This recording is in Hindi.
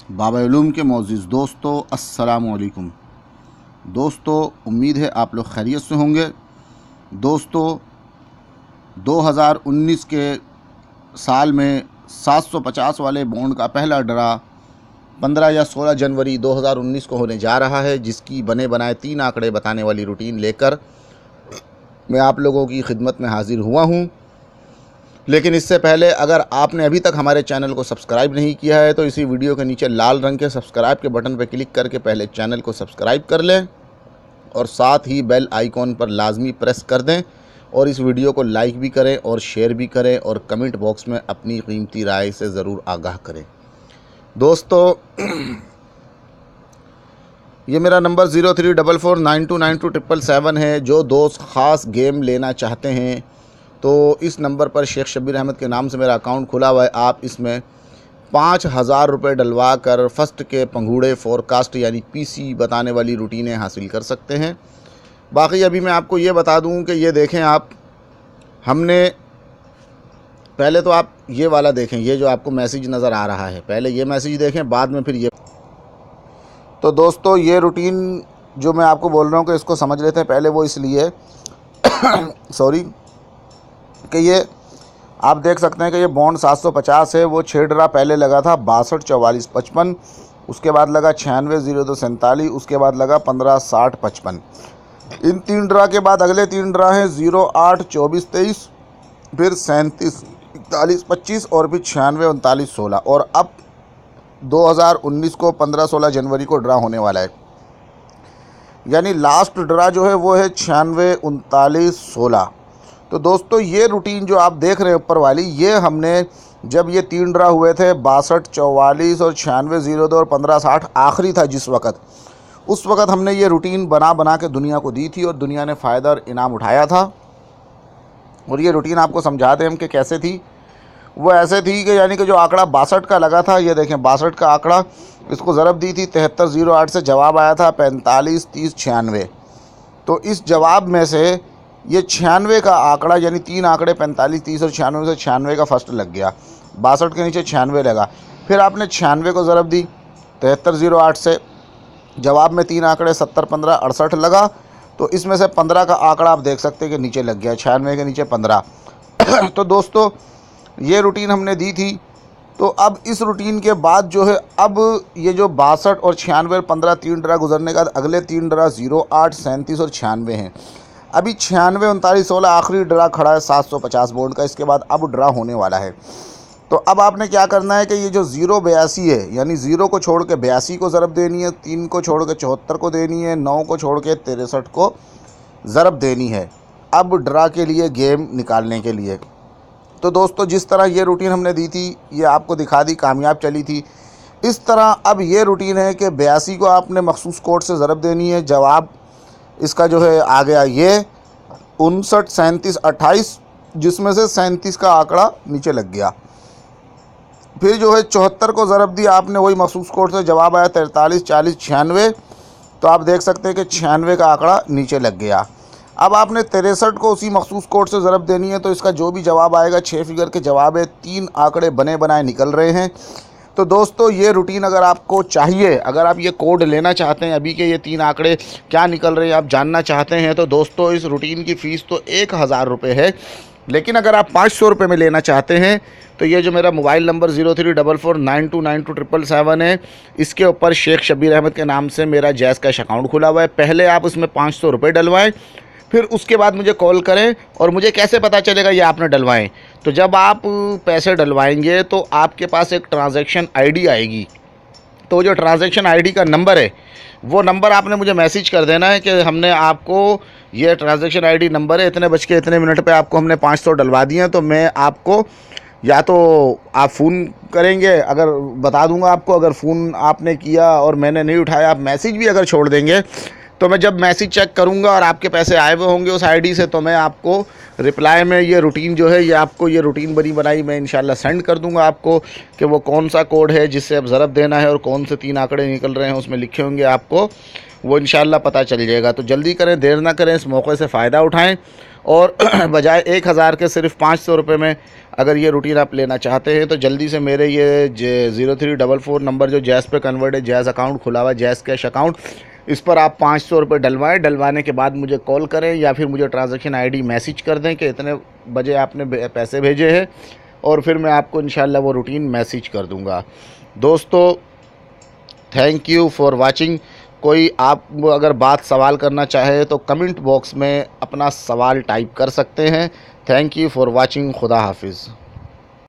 बाबा उलूम के मोअज़्ज़िज़ दोस्तों, अस्सलामु अलैकुम। दोस्तों, उम्मीद है आप लोग खैरियत से होंगे। दोस्तों, 2019 के साल में 750 वाले बॉन्ड का पहला ड्रा 15 या 16 जनवरी 2019 को होने जा रहा है, जिसकी बने बनाए 3 आंकड़े बताने वाली रूटीन लेकर मैं आप लोगों की खिदमत में हाज़िर हुआ हूँ। लेकिन इससे पहले अगर आपने अभी तक हमारे चैनल को सब्सक्राइब नहीं किया है तो इसी वीडियो के नीचे लाल रंग के सब्सक्राइब के बटन पर क्लिक करके पहले चैनल को सब्सक्राइब कर लें और साथ ही बेल आइकॉन पर लाजमी प्रेस कर दें और इस वीडियो को लाइक भी करें और शेयर भी करें और कमेंट बॉक्स में अपनी कीमती राय से ज़रूर आगाह करें। दोस्तों, ये मेरा नंबर 0344929277 है। जो दोस्त ख़ास गेम लेना चाहते हैं तो इस नंबर पर शेख शब्बीर अहमद के नाम से मेरा अकाउंट खुला हुआ है। आप इसमें 5000 रुपये डलवा कर फर्स्ट के पंगूड़े फोरकास्ट यानी पीसी बताने वाली रूटीनें हासिल कर सकते हैं। बाकी अभी मैं आपको ये बता दूं कि ये देखें, आप हमने पहले तो आप ये वाला देखें, ये जो आपको मैसेज नज़र आ रहा है, पहले ये मैसेज देखें, बाद में फिर ये। तो दोस्तों, ये रूटीन जो मैं आपको बोल रहा हूँ कि इसको समझ लेते हैं पहले, वो इसलिए सॉरी कि ये आप देख सकते हैं कि ये बॉन्ड 750 है। वो 6 ड्रा पहले लगा था 62 44 55, उसके बाद लगा 96 02 47, उसके बाद लगा 15 60 55। इन 3 ड्रा के बाद अगले 3 ड्रा हैं 08 24 23, फिर 37 41 25 और फिर 96 39 16। और अब 2019 को 15 16 जनवरी को ड्रा होने वाला है, यानी लास्ट ड्रा जो है वो है 96 39 16। तो दोस्तों, ये रूटीन जो आप देख रहे हैं ऊपर वाली, ये हमने जब ये 3 ड्रा हुए थे 62 44 और 96 02 और 15 60 आखिरी था जिस वक़्त, उस वक़्त हमने ये रूटीन बना के दुनिया को दी थी और दुनिया ने फ़ायदा और इनाम उठाया था। और ये रूटीन आपको समझाते हैं हम कि कैसे थी। वो ऐसे थी कि यानी कि जो आंकड़ा 62 का लगा था, ये देखें 62 का आंकड़ा, इसको ज़रब दी थी 7308 से, जवाब आया था 45 30 96। तो इस जवाब में से ये 96 का आंकड़ा, यानी 3 आंकड़े 45 30 और 96 से 96 का फर्स्ट लग गया। 62 के नीचे 96 लगा, फिर आपने 96 को ज़रब दी 7308 से, जवाब में 3 आंकड़े 70 15 68 लगा। तो इसमें से 15 का आंकड़ा आप देख सकते हैं कि नीचे लग गया, 96 के नीचे 15। तो दोस्तों, ये रूटीन हमने दी थी। तो अब इस रूटीन के बाद जो है, अब ये जो 62 और 96 और 15 3 ड्रा गुजरने के बाद अगले 3 ड्रा 08 37 और 96 हैं। अभी 96 39 16 आखिरी ड्रा खड़ा है 750 बोर्ड का। इसके बाद अब ड्रा होने वाला है। तो अब आपने क्या करना है कि ये जो 082 है, यानी 0 को छोड़ के 82 को ज़रब देनी है, 3 को छोड़ के 74 को देनी है, 9 को छोड़ के 63 को ज़रब देनी है, अब ड्रा के लिए गेम निकालने के लिए। तो दोस्तों, जिस तरह ये रूटीन हमने दी थी, ये आपको दिखा दी, कामयाब चली थी। इस तरह अब ये रूटीन है कि 82 को आपने मखसूस कोड से ज़रब देनी है, जवाब इसका जो है आ गया ये 59 37 28, जिसमें से 37 का आंकड़ा नीचे लग गया। फिर जो है 74 को ज़रब दिया आपने वही मखसूस कोड से, जवाब आया 43 40 96। तो आप देख सकते हैं कि 96 का आंकड़ा नीचे लग गया। अब आपने 63 को उसी मखसूस कोड से ज़रब देनी है, तो इसका जो भी जवाब आएगा 6 फिगर के जवाब है, 3 आंकड़े बने बनाए निकल रहे हैं। तो दोस्तों, ये रूटीन अगर आपको चाहिए, अगर आप ये कोड लेना चाहते हैं, अभी के ये 3 आंकड़े क्या निकल रहे हैं आप जानना चाहते हैं, तो दोस्तों इस रूटीन की फ़ीस तो 1000 रुपये है। लेकिन अगर आप 500 रुपये में लेना चाहते हैं तो ये जो मेरा मोबाइल नंबर 0344929277 है, इसके ऊपर शेख शब्बीर अहमद के नाम से मेरा जैज़ कैश अकाउंट खुला हुआ है। पहले आप उसमें 500 रुपये डलवाएँ, फिर उसके बाद मुझे कॉल करें। और मुझे कैसे पता चलेगा ये आपने डलवाएं? तो जब आप पैसे डलवाएंगे तो आपके पास एक ट्रांजैक्शन आईडी आएगी। तो जो ट्रांजैक्शन आईडी का नंबर है, वो नंबर आपने मुझे मैसेज कर देना है कि हमने आपको ये ट्रांजैक्शन आईडी नंबर है, इतने बज के इतने मिनट पे आपको हमने 500 डलवा दिए हैं। तो मैं आपको, या तो आप फ़ोन करेंगे, अगर बता दूंगा आपको, अगर फ़ोन आपने किया और मैंने नहीं उठाया, आप मैसेज भी अगर छोड़ देंगे, तो मैं जब मैसेज चेक करूंगा और आपके पैसे आए हुए होंगे उस आईडी से, तो मैं आपको रिप्लाई में ये रूटीन जो है, ये आपको ये रूटीन बनी बनाई मैं इंशाल्लाह सेंड कर दूंगा आपको कि वो कौन सा कोड है जिससे अब ज़रब देना है और कौन से 3 आंकड़े निकल रहे हैं उसमें लिखे होंगे, आपको वो इंशाल्लाह पता चल जाएगा। तो जल्दी करें, देर ना करें, इस मौके से फ़ायदा उठाएँ और बजाय 1000 के सिर्फ 500 रुपये में अगर ये रूटीन आप लेना चाहते हैं तो जल्दी से मेरे ये 0344 नंबर जो जैज़ पे कन्वर्ट है, जैज़ अकाउंट खुला हुआ है, जैज़ कैश अकाउंट, इस पर आप 500 रुपये डलवाएँ। डलवाने के बाद मुझे कॉल करें या फिर मुझे ट्रांजैक्शन आईडी मैसेज कर दें कि इतने बजे आपने पैसे भेजे हैं, और फिर मैं आपको इंशाल्लाह वो रूटीन मैसेज कर दूंगा। दोस्तों, थैंक यू फॉर वाचिंग। कोई आप अगर बात सवाल करना चाहे तो कमेंट बॉक्स में अपना सवाल टाइप कर सकते हैं। Thank you for watching. खुदा हाफिज़।